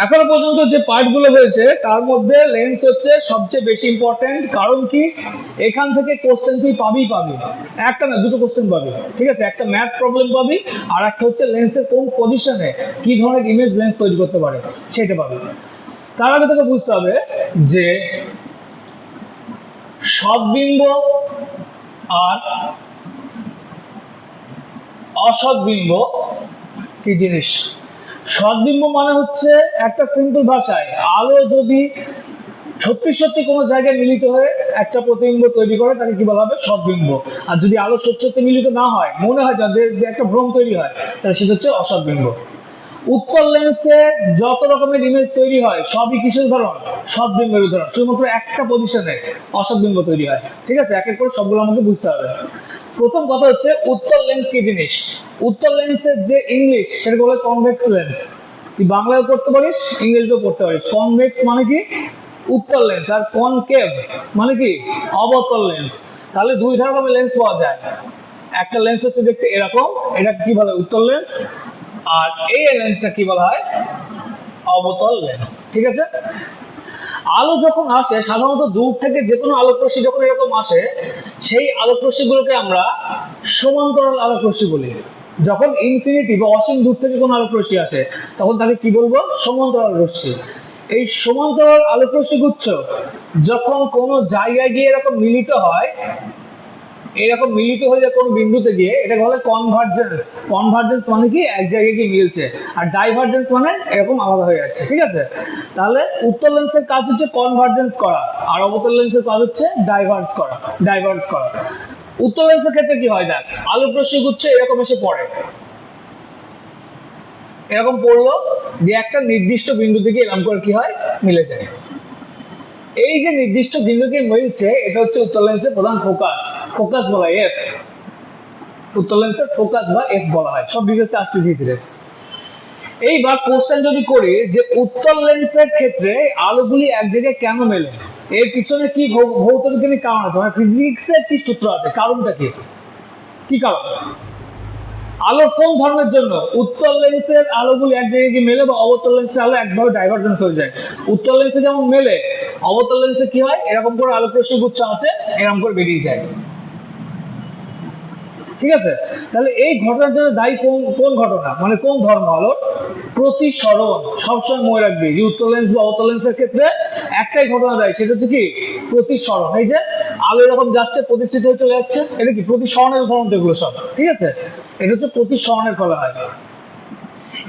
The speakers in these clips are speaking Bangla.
এখনো পর্যন্ত যে পার্টগুলো হয়েছে তার মধ্যে লেন্স হচ্ছে সবচেয়ে বেশি ইম্পর্টেন্ট। কারণ কি, এখান থেকে কোশ্চেন তুই পাবি, একটা না দুটো কোশ্চেন পাবি, ঠিক আছে? একটা ম্যাথ প্রবলেম পাবি, আর একটা হচ্ছে লেন্সের কোন পজিশনে কি ধরনের ইমেজ লেন্স তৈরি করতে পারে সেটা পাবি। তার আগে তোকে বুঝতে হবে যে সৎবিম্ব আর অসৎবিম্ব কি জিনিস। সৎবিম্ব মানে হচ্ছে একটা সিম্পল ভাষায় আলো যদি সত্যি সত্যি কোনো জায়গায় মিলিত হয়ে একটা প্রতিবিম্ব তৈরি করে তাকে কি বলা হবে? সৎবিম্ব। আর যদি আলো সত্যি সত্যি মিলিত না হয়, মনে হয় যাদের একটা ভ্রম তৈরি হয়, তাহলে সেটা হচ্ছে অসৎবিম্ব। উত্তল লেন্সে যত রকমের ইমেজ তৈরি হয় সবই কিসের উদাহরণ? সৎবিম্বের উদাহরণ। শুধুমাত্র একটা পজিশনে অসৎবিম্ব তৈরি হয়, ঠিক আছে? এক এক করে সবগুলো আমাকে বুঝতে হবে। প্রথম কথা হচ্ছে উত্তল লেন্স কি জিনিস। উত্তল লেন্সের যে ইংলিশ সেটা বলে কনভেক্স লেন্স। তুই বাংলায় পড়তে পারিস, ইংরেজিতেও পড়তে পারিস। কনভেক্স মানে কি? উত্তল লেন্স। আর কনকেভ মানে কি? অবতল লেন্স। তাহলে দুই ধরনের লেন্স পাওয়া যায়। একটা লেন্স হচ্ছে দেখতে এরকম, এটা কি বলে? উত্তল লেন্স। আর এই লেন্সটা কি বলা হয়? অবতল লেন্স, ঠিক আছে? আলো যখন আসে সাধারণত দূর থেকে যে কোনো আলোক রশ্মি যখন এরকম আসে, সেই আলোক রশ্মিগুলোকে আমরা সমান্তরাল আলোক রশ্মি বলি। যখন ইনফিনিটি বা অসীম দূর থেকে কোনো আলোক রশ্মি আসে তখন তাকে কি বলবো? সমান্তরাল রশ্মি। এই সমান্তরাল আলোক রশ্মি গুচ্ছ যখন কোনো জায়গায় গিয়ে এরকম মিলিত হয়, এরকম মিলিত হয়ে যায় কোনো বিন্দুতে গিয়ে, এটা বলে কনভার্জেন্স। কনভার্জেন্স মানে কি? এক জায়গায় গিয়ে মিলছে। আর ডাইভার্জেন্স মানে এরকম আলাদা হয়ে যাচ্ছে, ঠিক আছে? তাহলে উত্তল লেন্সের কাজ হচ্ছে কনভার্জেন্স করা, আর অবতল লেন্সের কাজ হচ্ছে ডাইভার্জ করা। উত্তল লেন্সের ক্ষেত্রে কি হয়? দেখ, আলোক রশ্মি গুচ্ছ এরকম এসে পড়ে, এরকম পড়লো, দিয়ে একটা নির্দিষ্ট বিন্দু থেকে এরকম করে কি হয়? মিলে যায়। এই যে নির্দিষ্ট বিন্দুকে মিলছে, এটা হচ্ছে উত্তল লেন্সের প্রধান ফোকাস। ফোকাস বলা হয় এফ। উত্তল লেন্সের ফোকাস বা এফ বলা হয়। সব ডিটেলসে আসছে ধীরে। এইবার কোশ্চেন যদি করি যে উত্তল লেন্সের ক্ষেত্রে আলোগুলি এক জায়গায় কেন মেলে, এর পিছনে কি ভৌতবিজ্ঞানিক কারণ আছে, মানে ফিজিক্সের কি সূত্র আছে, কারণটা কি কারণ? আলো কোন ধর্মের জন্য উত্তল লেন্সের আলোগুলি এক জায়গায় গিয়ে মেলে, বা অবতল লেন্সের আলো একভাবে ডাইভার্জেন্স হয়ে যায়? উত্তল লেন্সে যেমন মেলে, অবতল লেন্সে কি হয়? এরকম করে আলোক রশ্মি গুচ্ছ আছে, এরকম করে বেরিয়ে যায়, ঠিক আছে? তাহলে এই ঘটনার জন্য দায়ী কোন ঘটনা, মানে কোন ধর্ম? আলোর প্রতিসরণ। সবসময় মনে রাখবি যে উত্তল লেন্স বা অবতল লেন্সের ক্ষেত্রে একটাই ঘটনা দেয়, সেটা হচ্ছে কি? প্রতিসরণ। এই যে আলো এরকম যাচ্ছে, প্রতিষ্ঠিত হয়ে চলে যাচ্ছে, এটা কি প্রতিসরণের উদাহরণ? এগুলো সব, ঠিক আছে? এটা হচ্ছে প্রতিসরণের ফলে হয়।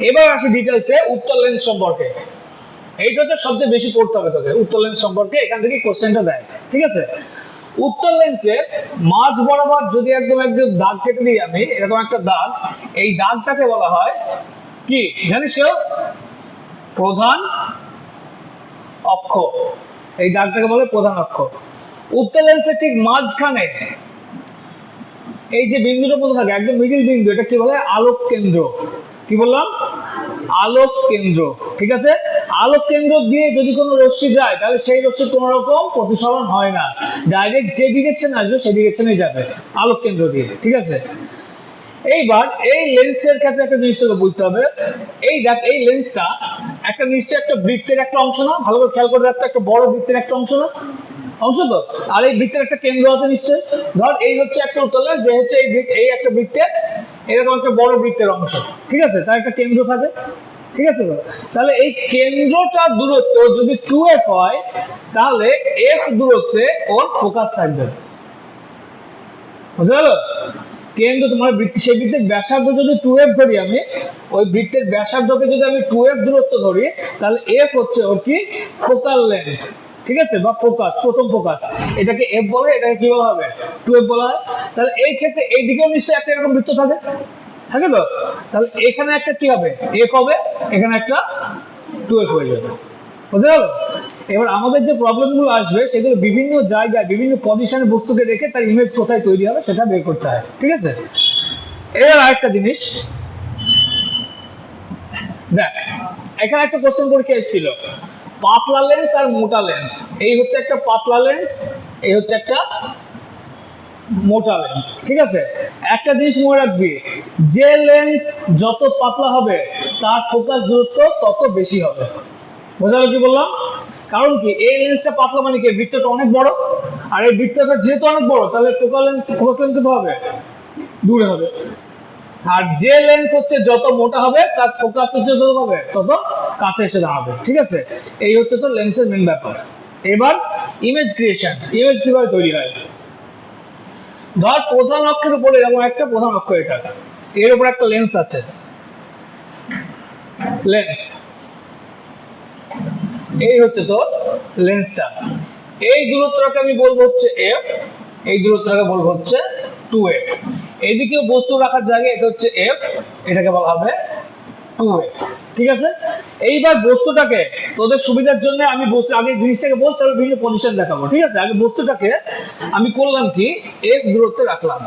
এবার আসি ডিটেলসে উত্তল লেন্স সম্পর্কে। এইটা হচ্ছে সবচেয়ে বেশি পড়তে হবে তোকে উত্তল লেন্স সম্পর্কে, এখান থেকে কোশ্চেনটা দেয়, ঠিক আছে? উত্তল লেন্সের মাঝ বরাবর যদি একদম দাগ কেটে দিই আমি, এরকম একটা দাগ, এই দাগটাকে বলা হয় কি জানিস কেউ? প্রধান অক্ষ। এই দাগটাকে বলে প্রধান অক্ষ। উত্তল লেন্সের ঠিক মাঝখানে এই যে বিন্দুটা মধ্যে থাকে, একদম মিডিল বিন্দু, এটা কি বলে? আলোক কেন্দ্র। কি বললাম? আলোক কেন্দ্র, ঠিক আছে? আলোক কেন্দ্র দিয়ে যদি কোনো রশ্মি যায়, তাহলে সেই রশ্মির কোনো রকম প্রতিসরণ হয় না, ডাইরেক্ট যে ডিরেকশন আসবে সেই ডিরেকশনে যাবে আলোক কেন্দ্র দিয়ে, ঠিক আছে? এইবার এই লেন্সের ক্ষেত্রে একটা জিনিস তোকে বুঝতে হবে। এই দেখ, এই লেন্সটা একটা নিশ্চয়ই একটা বৃত্তের একটা অংশ না? ভালো করে খেয়াল করে দেখতে, একটা বড় বৃত্তের একটা অংশ না? অংশ তো। আর এই বৃত্তের একটা কেন্দ্র আছে নিশ্চয়ই। ধর এই হচ্ছে একটা উত্তল লেন্স, যে হচ্ছে এই একটা বৃত্তের এরকম একটা বড় বৃত্তের অংশ, ঠিক আছে? তার একটা কেন্দ্র থাকে, ঠিক আছে? তাহলে এই কেন্দ্রটার দূরত্ব যদি 2f হয়, তাহলে f দূরত্বে ওর ফোকাস থাকবে। বুঝা গেল? কেন্দ্র তোমার বৃত্ত, সেই বৃত্তের ব্যাসার্ধ যদি 2f ধরি আমি, ওই বৃত্তের ব্যাসার্ধকে যদি আমি 2f দূরত্ব ধরি, তাহলে f হচ্ছে ওর কি? ফোকাল লেন্থ, ঠিক আছে? বা ফোকাস, প্রথম ফোকাস। এটাকে f বলে, এটাকে কি বলা হবে? 2f বলা হয়। তাহলে এই ক্ষেত্রে এই দিকেও নিশ্চয়ই একটা এরকম বৃত্ত থাকে তো? তাহলে এখানে একটা কি হবে? f হবে, এখানে একটা 2f হয়ে যাবে। বুঝা গেল? এবার আমাদের যে প্রবলেমগুলো আসবে সেগুলো বিভিন্ন জায়গায় বিভিন্ন পজিশনে বস্তুকে রেখে তার ইমেজ কোথায় তৈরি হবে সেটা বের করতে হয়, ঠিক আছে? এবার আরেকটা জিনিস দেখ, এখানে একটা কোশ্চেন পরীক্ষা এসেছিল, পাতলা লেন্স আর মোটা লেন্স। এই হচ্ছে একটা পাতলা লেন্স, এই হচ্ছে একটা মোটা লেন্স, ঠিক আছে? একটা জিনিস মনে রাখবি, যে লেন্স যত পাতলা হবে তার ফোকাস দূরত্ব তত বেশি হবে। বোঝা গেল কি বললাম? কারণ কি এই লেন্সটা পাতলা মানে কি বৃত্তটা অনেক বড়, আর এই বৃত্তটা যেহেতু অনেক বড় তাহলে ফোকাস লেন্থ কত হবে? দূরে হবে। আর যে লেন্স হচ্ছে যত মোটা হবে তার ফোকাস হচ্ছে যত হবে তত কাছে এসে দাঁড়াবে। ঠিক আছে, এই হচ্ছে তো লেন্সের মেন ব্যাপার। এবার ইমেজ ক্রিয়েশন, ইমেজ কিভাবে তৈরি হয়। ধর প্রধান অক্ষের উপরে এরকম একটা প্রধান অক্ষ, এটা এর উপর একটা লেন্স আছে, লেন্স এই হচ্ছে তো লেন্সটা। এই দূরত্বটাকে আমি বলবো হচ্ছে এফ, এই দূরত্বটাকে বলবো হচ্ছে 2f। এইদিকেও বস্তু রাখার জায়গা, এটা হচ্ছে এফ, এটাকে বলা হবে 2f। ঠিক আছে, এইবার বস্তুটাকে তোদের সুবিধার জন্য আমি বস্তু আগে জিনিসটাকে বলতে হবে, বিভিন্ন পজিশন দেখাবো। ঠিক আছে, আগে বস্তুটাকে আমি করলাম কি এফ দূরত্বে রাখলাম,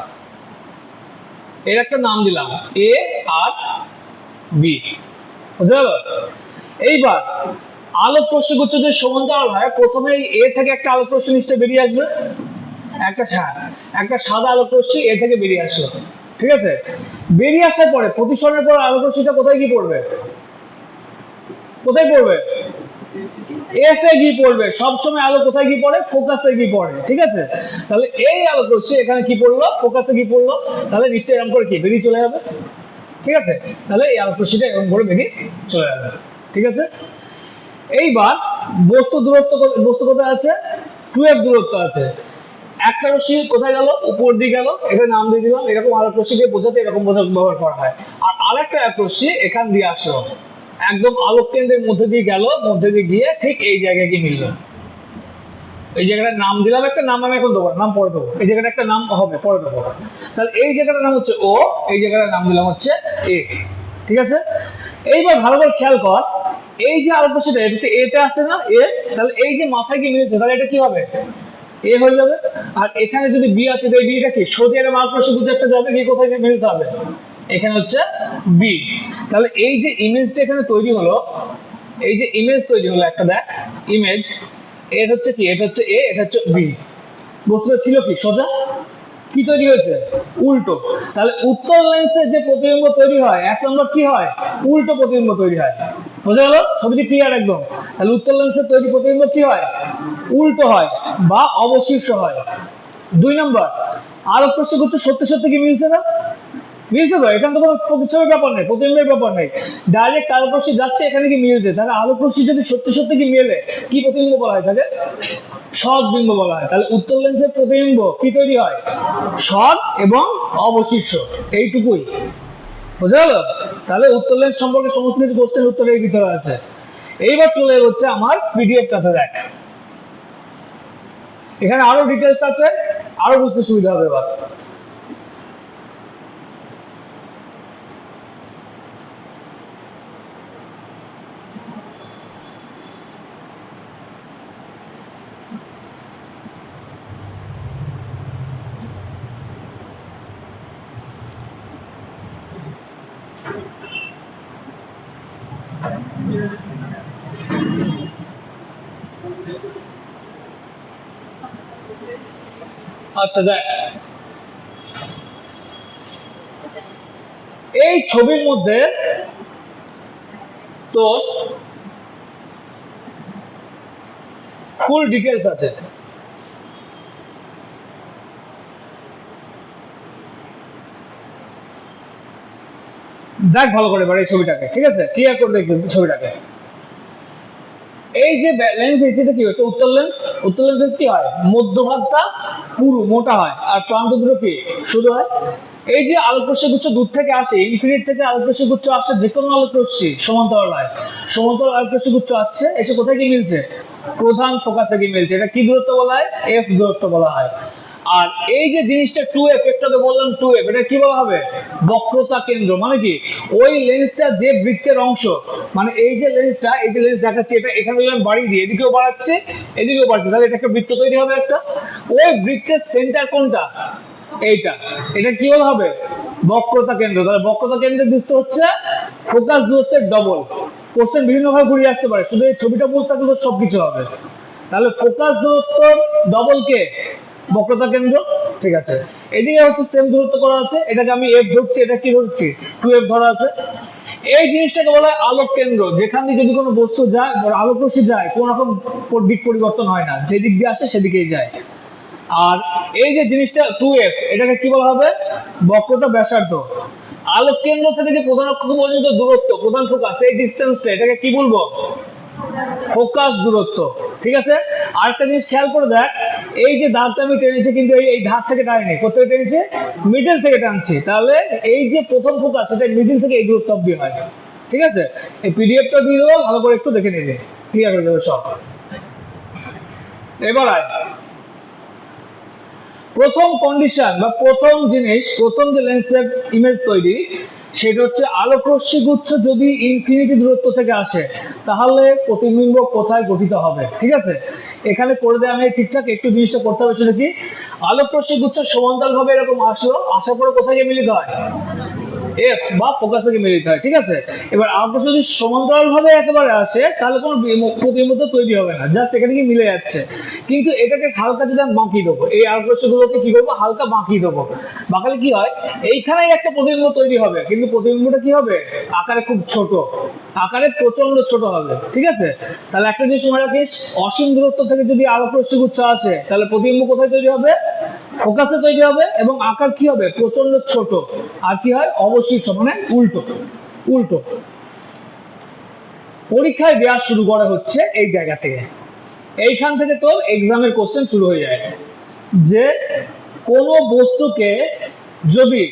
এর একটা নাম দিলাম এ আর বি। বুঝা গেল? এইবার আলোক রশ্মিগুচ্ছ যদি সমান্তরাল হয়, প্রথমে এ থেকে একটা আলোক রশ্মি নিশ্চয় বেরিয়ে আসবে, একটা সাদা আলোক রশ্মি এ থেকে বেরিয়ে আসলো। ঠিক আছে, বেরিয়ে আসার পরে প্রতিসরণের পর আলোক রশ্মিটা কোথায় গিয়ে পড়বে? কোথায় পড়বে? এফ এ গিয়ে পড়বে। সবসময় আলো কোথায় গিয়ে পড়ে? ফোকাসে গিয়ে পড়ে। ঠিক আছে, তাহলে এই আলোক রশ্মি এখানে কি পড়লো? ফোকাসে গিয়ে পড়লো, তাহলে নিশ্চয়ই এরকম করে কি বেরিয়ে চলে যাবে। ঠিক আছে, তাহলে এই আলোক রশ্মিটা এরকম করে বেরিয়ে চলে যাবে। ঠিক আছে, এইবার বস্তু দূরত্ব, বস্তু কোথায় আছে? 2f দূরত্ব আছে। একটা রশ্মি কোথায় গেল? উপর দিকে গেল, এটা নাম দিয়ে দিলাম। এরকম আলোক রশ্মিকে বোঝাতে এরকম ব্যবহার করা হয়। আর আরেকটা এক রশ্মি এখান দিয়ে আসলো, একদম আলোক কেন্দ্রের মধ্যে দিয়ে গেল, মধ্যে দিয়ে গিয়ে ঠিক এই জায়গায় গিয়ে মিলল। এই জায়গাটার নাম দিলাম, একটা নাম আমি এখন দেবো, নাম পরে দেবো। এই জায়গাটা একটা নাম হবে, পরে দেবো। তাহলে এই জায়গাটার নাম হচ্ছে ও, এই জায়গাটার নাম দিলাম হচ্ছে এ। ঠিক আছে, এইবার ভালো করে খেয়াল কর, এই যে আলোক রশ্মিটা এটা হচ্ছে এতে আসছে না এ, তাহলে এই যে মাথায় গিয়ে মিলছে, তাহলে এটা কি হবে? এ হয়ে যাবে। আর এখানে যদি বি আছে, এই বিটা কি সোজা এর আলোক রশ্মি বুঝে একটা যাবে, কি কোথায় গিয়ে মিলতে হবে? এখানে হচ্ছে বি। তাহলে এই যে ইমেজটা এখানে তৈরি হলো, এই যে ইমেজ তৈরি হলো একটা, দেখ ইমেজ, এর হচ্ছে কি, এটা হচ্ছে এ, এটা হচ্ছে বি। বস্তুটা ছিল কি সোজা, কি তৈরি হয়েছে? উল্টো। তাহলে উত্তল লেন্সের যে প্রতিবিম্ব তৈরি হয়, এক নম্বর কি হয়? উল্টো প্রতিবিম্ব তৈরি হয়। বোঝা গেল? ছবিটি ক্লিয়ার একদম? তাহলে উত্তল লেন্সের তৈরি প্রতিবিম্ব কি হয়? উল্টো হয় বা অবশিষ্ট হয়। 2 নম্বর, আলোক রশ্মিগুচ্ছ সত্যি সত্যি কি মিলছে না? মিলছে তো, এখানে তো কোনো প্রতিচ্ছবির ব্যাপার নেই, প্রতিবিম্বের ব্যাপার নেই, ডাইরেক্ট আলোক রশ্মি যাচ্ছে, এখানে কি মিলছে। তাহলে আলোক রশ্মি যদি সত্যি সত্যি কি মেলে, কি প্রতিবিম্ব বলা হয় তাকে? সদ্বিম্ব বলা হয়। তাহলে উত্তল লেন্সের প্রতিবিম্ব কি তৈরি হয়? সদ এবং অবশিষ্ট, এইটুকুই। বুঝা গেল? তাহলে উত্তল লেন্স সম্পর্কে সমস্ত কিছু কোশ্চেন উত্তর এর ভিতরে আছে। এইবার চলে হচ্ছে আমার পিডিএফটাতে, দেখ এখানে আরো ডিটেলস আছে, আরো বুঝতে সুবিধা হবে। এবার আচ্ছা দেখ, এই ছবির মধ্যে তোর ফুল ডিটেলস আছে। দেখ ভালো করে এবার এই ছবিটাকে, ঠিক আছে, ক্লিয়ার করে দেখবি ছবিটাকে। এই যে লেন্স দিয়েছে, এটা কি হচ্ছে? উত্তল লেন্স। উত্তল লেন্সের কি হয়? মধ্যভাগটা পুরু মোটা হয় আর প্রান্ত দুটো কি শুরু হয়। এই যে আলোক রশ্মিগুচ্ছ দূর থেকে আসে, ইনফিনিট থেকে আলোক রশ্মিগুচ্ছ আসে, যে কোনো আলোক রশ্মি সমান্তরাল হয়, সমান্তরাল আলোক রশ্মিগুচ্ছ আসছে, এসে কোথায় গিয়ে মিলছে? প্রধান ফোকাসে গিয়ে মিলছে। এটা কি দূরত্ব বলা হয়? এফ দূরত্ব বলা হয়। আর এই যে জিনিসটা 2f, একটাকে বললাম 2f, এটা কি বলা হবে? বক্রতা কেন্দ্র। মানে কি? ওই লেন্সটা যে বৃত্তের অংশ, মানে এই যে লেন্সটা, এই যে লেন্স দেখাচ্ছি, এটা এখানে আমি বাড়িয়ে দিই, এদিকেও বাড়াচ্ছে এদিকেও বাড়ছে, তাহলে এটা একটা বৃত্ত তৈরি হবে একটা। ওই বৃত্তের সেন্টার কোনটা? এইটা। এটা কি বলা হবে? বক্রতা কেন্দ্র। তাহলে বক্রতা কেন্দ্রের বিস্তর হচ্ছে ফোকাস দূরত্বের ডবল। কোশ্চেন বিভিন্ন ভাবে ঘুরিয়ে আসতে পারে, শুধু এই ছবিটা বুঝতে থাকলে সবকিছু হবে। তাহলে ফোকাস দূরত্ব ডবল কে? বক্রতা কেন্দ্র। ঠিক আছে, এদিকে হচ্ছে সেম দূরত্ব করা আছে, এটাকে আমি এফ ধরছি, এটা কি ধরছি? 2f ধরা আছে। এই জিনিসটাকে বলা হয় আলোক কেন্দ্র, যেখান দিয়ে যদি কোনো বস্তু যায়, আলোক রশ্মি যায়, কোন রকম দিক পরিবর্তন হয় না, যে দিক দিয়ে আসে সেদিকেই যায়। আর এই যে জিনিসটা 2f, এটাকে কি বলা হবে? বক্রতা ব্যাসার্ধ। আলোক কেন্দ্র থেকে যে প্রধান অক্ষ পর্যন্ত দূরত্ব, প্রধান ফোকাস, এই ডিসটেন্সটা, এটাকে কি বলবো? ফোকাস দূরত্ব। ঠিক আছে, আরেকটা জিনিস খেয়াল করে দেখ, এই যে দাগটা আমি টেনেছি, কিন্তু এই ধার থেকে টানিনি, কোথায় টেনেছি? মিডল থেকে টানছি। তাহলে এই যে প্রথম ফোকাস, সেটা মিডল থেকে এই দূরত্ব অব্দি হয়। ঠিক আছে, এই পিডিএফটা দিয়ে দেবো, ভালো করে একটু দেখে নেবে, ক্লিয়ার হয়ে যাবে সব। এবার আয় প্রথম কন্ডিশন বা প্রথম জিনিস, প্রথম যে লেন্সের ইমেজ তৈরি, সেটা হচ্ছে আলোক রশ্মি গুচ্ছ যদি ইনফিনিটি দূরত্ব থেকে আসে, তাহলে প্রতিবিম্ব কোথায় গঠিত হবে? ঠিক আছে, এখানে করে দেওয়া নেই ঠিকঠাক, একটু জিনিসটা করতে হবে। সেটা কি? আলোক রশ্মি গুচ্ছ সমান্তরাল ভাবে এরকম আসলো, আসার পরে কোথায় গিয়ে মিলিত হয়? এফ বা ফোকাসে গিয়ে মিলিত হয়। ঠিক আছে, এবার আলোক রশ্মি যদি সমান্তরাল ভাবে একেবারে আসে, তাহলে কোনো প্রতিবিম্ব তৈরি হবে না, জাস্ট এখানে কি মিলে যাচ্ছে। কিন্তু এটাকে হালকা যদি আমি বাঁকিয়ে দেবো, এই আলোক রশ্মিগুলোকে কি করবো? হালকা বাঁকিয়ে দেবো। বাঁকালে কি হয়? এইখানেই একটা প্রতিবিম্ব তৈরি হবে, কিন্তু প্রতিবিম্বটা কি হবে? আকারে খুব ছোট, আকারে প্রচন্ড ছোট হবে। ঠিক আছে, তাহলে একটা জিনিস মনে রাখিস, অসীম দূরত্ব থেকে যদি আলোক রশ্মি গুচ্ছ আসে, তাহলে প্রতিবিম্ব কোথায় তৈরি হবে? ফোকাসে তৈরি হবে, এবং আকার কি হবে? প্রচন্ড ছোট। আর কি হয়? অবশিষ্ট, মানে উল্টো। উল্টো পরীক্ষায় দেওয়া শুরু করা হচ্ছে এই জায়গা থেকে। এইখান থেকে তোর এক্সামের কোশ্চেন শুরু হয়ে যায়, যে কোনো বস্তুকে যদি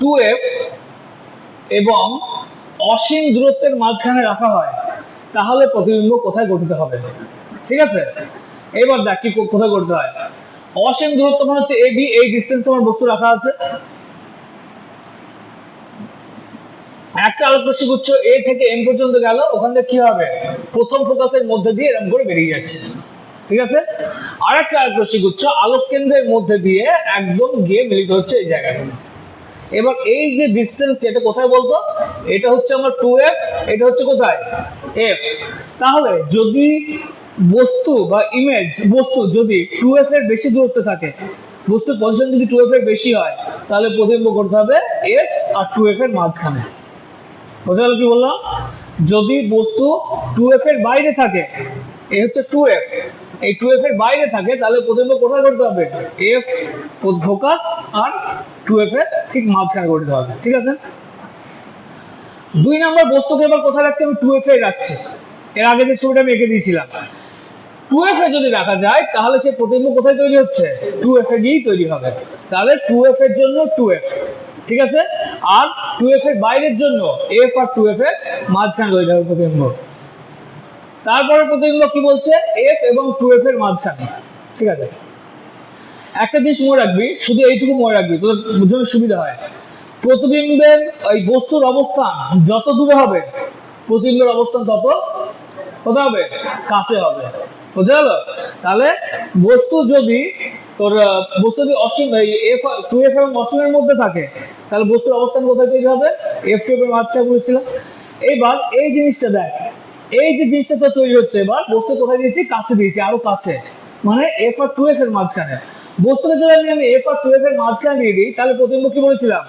2f এবং অসীম দূরত্বের মাঝখানে রাখা হয়, তাহলে প্রতিবিম্ব কোথায় গঠিত হবে? ঠিক আছে, এবার দেখ কি কোথায় গঠিত হয়। অসীম দূরত্ব মানে হচ্ছে ab, এই ডিসটেন্স আমার বস্তু রাখা আছে। একটা আলোক রশ্মি গুচ্ছ এ থেকে এম পর্যন্ত গেল, ওখান থেকে কি হবে? প্রথম ফোকাসের মধ্যে দিয়ে এরকম করে বেরিয়ে যাচ্ছে। ঠিক আছে, আর একটা আলোক রশ্মি গুচ্ছ আলোক কেন্দ্রের মধ্যে দিয়ে একদম গিয়ে মিলিত হচ্ছে এই জায়গাটা। এবার এই যে ডিসটেন্স, এটা কোথায় বলতো? এটা হচ্ছে আমার 2f, এটা হচ্ছে কোথায়? f। তাহলে যদি বস্তু বা ইমেজ বস্তু যদি 2f এর বেশি দূরত্বে থাকে, বস্তুর পজিশন যদি 2f এর বেশি হয়, তাহলে প্রতিবিম্ব করতে হবে f আর 2f এর মাঝখানে। বোঝা গেল কি বললাম? যদি বস্তু 2f এর বাইরে থাকে, এই হচ্ছে 2f, এই 2f এর বাইরে থাকে, তাহলে প্রতিবিম্ব কোথায় করতে হবে? f ফোকাস আর 2f এর ঠিক মাঝখানে করতে হবে। ঠিক আছে, 2 নাম্বার বস্তুকে এবার কোথায় রাখছি? আমি 2f এ রাখছি। এর আগে যে ছবিটা আমি এঁকে দিয়েছিলাম, 2f এ যদি রাখা যায়, তাহলে সেই প্রতিবিম্ব কোথায় তৈরি হচ্ছে? 2f এ গিয়েই তৈরি হবে। তাহলে 2f এর জন্য 2f, ঠিক আছে, আর 2f এর বাইরের জন্য f আর 2f এর মাঝখানে তৈরি হবে প্রতিবিম্ব। তারপরে প্রতিবিম্ব কি বলছে? f এবং 2f এর মাঝখানে। ঠিক আছে, একটা জিনিস মনে রাখবি, শুধু এইটুকু মনে রাখবি, তোর জন্য সুবিধা হয়। প্রতিবিম্বের ওই বস্তুর অবস্থান যত দূরে হবে, প্রতিবিম্বের অবস্থান তত কোথায় হবে? কাছে হবে। বুঝা গেল? তাহলে বস্তু যদি অসীম, f 2f এবং অসীমের মধ্যে থাকে, তাহলে বস্তুর অবস্থান কোথায় তৈরি হবে? f 2f এর মাঝখানে বলেছিলাম। এইবার এই জিনিসটা দেখ, এই যে জিনিসটা তো তৈরি হচ্ছে, এবার বস্তু কোথায় দিয়েছি? কাছে দিয়েছি, আরো কাছে, মানে f আর 2f এর মাঝখানে। বস্তুকে যদি আমি f আর 2f এর মাঝখানে দিয়ে দিই, তাহলে প্রতিবিম্ব কি বলেছিলাম?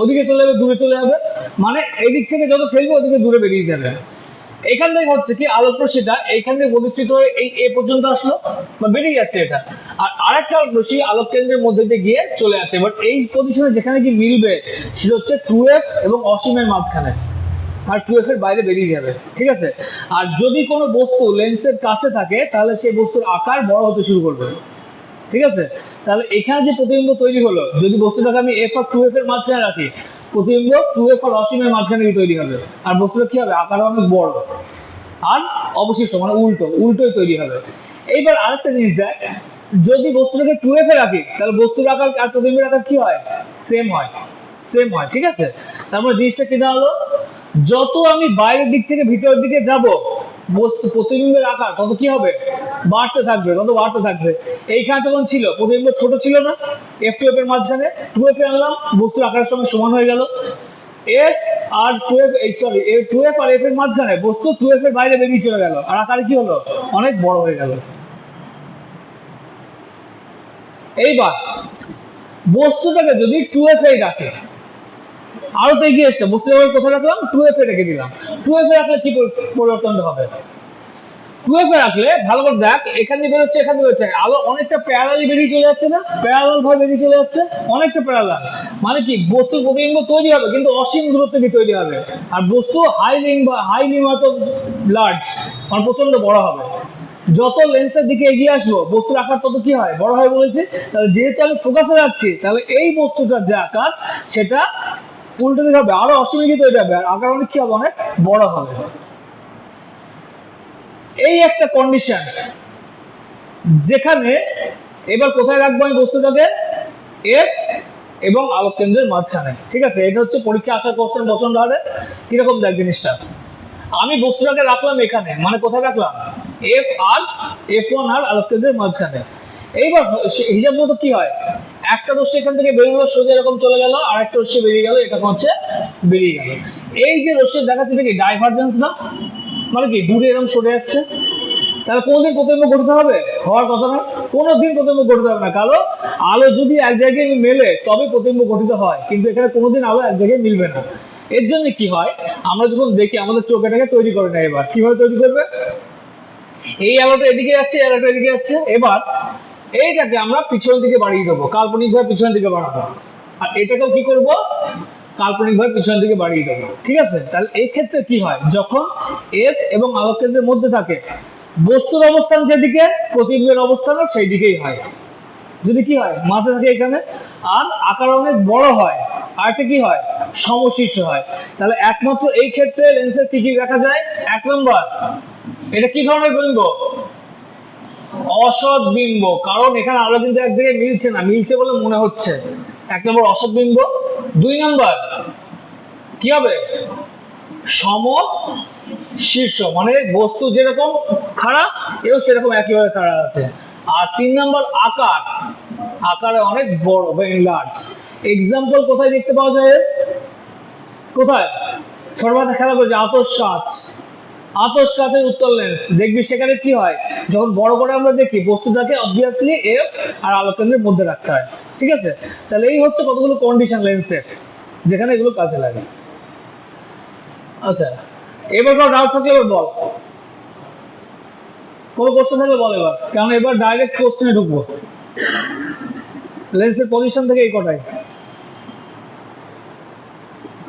ওদিকে চলে যাবে, দূরে চলে যাবে, মানে এদিক থেকে যত ঠেলবে ওদিকে দূরে বেরিয়ে যাবে। এখান থেকে হচ্ছে কি, আলোক রশ্মিটা এইখান থেকে প্রতিষ্ঠিত হয়ে এই এ পর্যন্ত আসলো বা বেরিয়ে যাচ্ছে এটা, আর আরেকটা আলোক রশ্মি আলোক কেন্দ্রের মধ্যে দিয়ে গিয়ে চলে যাচ্ছে। এবার এই পজিশনে যেখানে কি মিলবে, সেটা হচ্ছে 2f এবং অসীমের মাঝখানে, আর 2f এর বাইরে বেরিয়ে যাবে। ঠিক আছে, আর যদি কোনো বস্তু লেন্সের কাছে থাকে, তাহলে সেই বস্তুর আকার বড় হতে শুরু করবে। ঠিক আছে, তাহলে এখানে যে প্রতিবিম্ব তৈরি হলো, যদি বস্তুটাকে আমি f আর 2f এর মাঝখানে রাখি, প্রতিবিম্ব 2f আর অসীমের মাঝখানে তৈরি হবে, আর বস্তুটা কি হবে? আকার অনেক বড় আর অবশিষ্ট, মানে উল্টোই তৈরি হবে। এইবার আরেকটা জিনিস দেখ, যদি বস্তুটাকে 2f এ রাখি, তাহলে বস্তুর আকার আর প্রতিবিম্বের আকার কি হয়? সেম হয়। ঠিক আছে, তারপর জিনিসটা কি দাঁড়ালো? যত আমি বাইরের দিক থেকে ভিতরের দিকে যাব, বস্তু প্রতিবিম্বের আকার তত কি হবে? বাড়তে থাকবে। এইখানে যখন ছিল, প্রতিবিম্ব ছোট ছিল না, f 2f এর মাঝখানে 2f এ আনলাম, বস্তুর আকারের সঙ্গে সমান হয়ে গেল। f আর 2f, সরি, 2f আর f এর মাঝখানে বস্তু 2f এর বাইরে বেরিয়ে চলে গেল, আর আকারে কি হলো? অনেক বড় হয়ে গেল। এইবার বস্তুটাকে যদি 2f এ রাখে, আরো তো এগিয়ে এসছে, বস্তু এবার কোথায় রাখলাম, 2f এ রেখে দিলাম। 2f এ রাখলে কি পরিবর্তনটা হবে, 2f এ রাখলে ভালো করে দেখ, এখান দিয়ে বেরোচ্ছে, এখান দিয়ে বেরোচ্ছে, আলো অনেকটা প্যারালালি বেরিয়ে চলে যাচ্ছে না, প্যারালাল ভাবে বেরিয়ে চলে যাচ্ছে, অনেকটা প্যারালাল। মানে কি বস্তুর প্রতিবিম্ব তৈরি হবে কিন্তু অসীম দূরত্বে দিয়ে তৈরি হবে, আর বস্তু হাইলি হয়তো লার্জ, মানে প্রচন্ড বড় হবে। যত লেন্সের দিকে এগিয়ে আসবো বস্তুর আকার তত কি হয়, বড় হয় বলেছি। তাহলে যেহেতু আমি ফোকাসে রাখছি, তাহলে এই বস্তুটার যে আকার সেটা উল্টো দিকে হবে, আরো অসীম দিকে তৈরি হবে, আর আকার অনেক কি হবে, অনেক বড় হবে। এই একটা কন্ডিশন, যেখানে এবার কোথায় রাখবো আমি বস্তুটাকে, এফ এবং আলোক কেন্দ্রের মাঝখানে। ঠিক আছে, এটা হচ্ছে পরীক্ষা আসার কোশ্চেন প্রচন্ড হারে। কিরকম দেখ জিনিসটা, আমি বস্তুটাকে রাখলাম এখানে, মানে কোথায় রাখলাম, এফ আর F1 আর আলোক কেন্দ্রের মাঝখানে। এইবার হিসাব মতো কি হয়, একটা রশ্মি এখান থেকে বেরোলো সোজা এরকম চলে গেল, আর একটা রশ্মি বেরিয়ে গেল, এটা হচ্ছে বেরিয়ে গেল। এই যে রশ্মি দেখাচ্ছে এটা কি ডাইভারজেন্স না, মানে কি দূরে এরকম সরে যাচ্ছে। তাহলে কোনোদিন প্রতিবিম্ব ঘটতে হবে, হওয়ার কথা না, কোনোদিন প্রতিবিম্ব ঘটতে হবে না, কারণ আলো যদি এক জায়গায় মেলে তবে প্রতিবিম্ব গঠিত হয়, কিন্তু এখানে কোনোদিন আলো এক জায়গায় মিলবে না। এর জন্য কি হয়, আমরা যখন দেখি আমাদের চোখ এটাকে তৈরি করে না, এবার কিভাবে তৈরি করবে, এই আলোটা এদিকে যাচ্ছে, এই আলোটা এদিকে যাচ্ছে, এবার এইটাকে আমরা পিছন দিকে বাড়িয়ে দেবো, কাল্পনিকভাবে পিছন দিকে বাড়াবো, আর এটাকেও কি করব, কাল্পনিকভাবে পিছন দিকে বাড়িয়ে দেবো। ঠিক আছে, তাহলে এই ক্ষেত্রে কি হয়, যখন এফ এবং আলোক কেন্দ্রের মধ্যে থাকে, বস্তুর অবস্থান যেদিকে প্রতিবিম্বের অবস্থানও সেই দিকেই হয়। যদি কি হয়, মাঝে থাকে এখানে, আর আকার অনেক বড় হয়, আর একটা কি হয়, সমশীর্ষ হয়। তাহলে একমাত্র এই ক্ষেত্রে লেন্সের কি কি দেখা যায়, এক নম্বর, এটা কি ধরনের বিম্ব, অসৎ বিম্ব, কারণ এখানে আলো কিন্তু এক জায়গায় মিলছে না, মিলছে বলে মনে হচ্ছে, এক নম্বর অসৎ বিম্ব। দুই নম্বর কি হবে, সম শীর্ষ, মানে বস্তু যেরকম খাড়া এও সেরকম একইভাবে খাড়া আছে। আর তিন নম্বর আকার, আকারে অনেক বড়, ভেরি লার্জ। এক্সাম্পল কোথায় দেখতে পাওয়া যায়, কোথায়, ছোটবেলা খেলা করছে আতশ কাচ, আতশ কাচের উত্তল লেন্স দেখবি, সেখানে কি হয়, যখন বড় করে আমরা দেখি বস্তুটাকে অবভিয়াসলি এফ আর আলোক কেন্দ্রের মধ্যে রাখতে হয়। ঠিক আছে, তাহলে এই হচ্ছে কতগুলো কন্ডিশন লেন্সের, যেখানে এগুলো কাজে লাগে। আচ্ছা, এবার কোনো ডাউট থাকলে এবার বল, কোনো কোশ্চেন থাকলে বল এবার, কারণ এবার ডাইরেক্ট কোশ্চেনে ঢুকবো। লেন্সের পজিশন থেকে এই কটাই।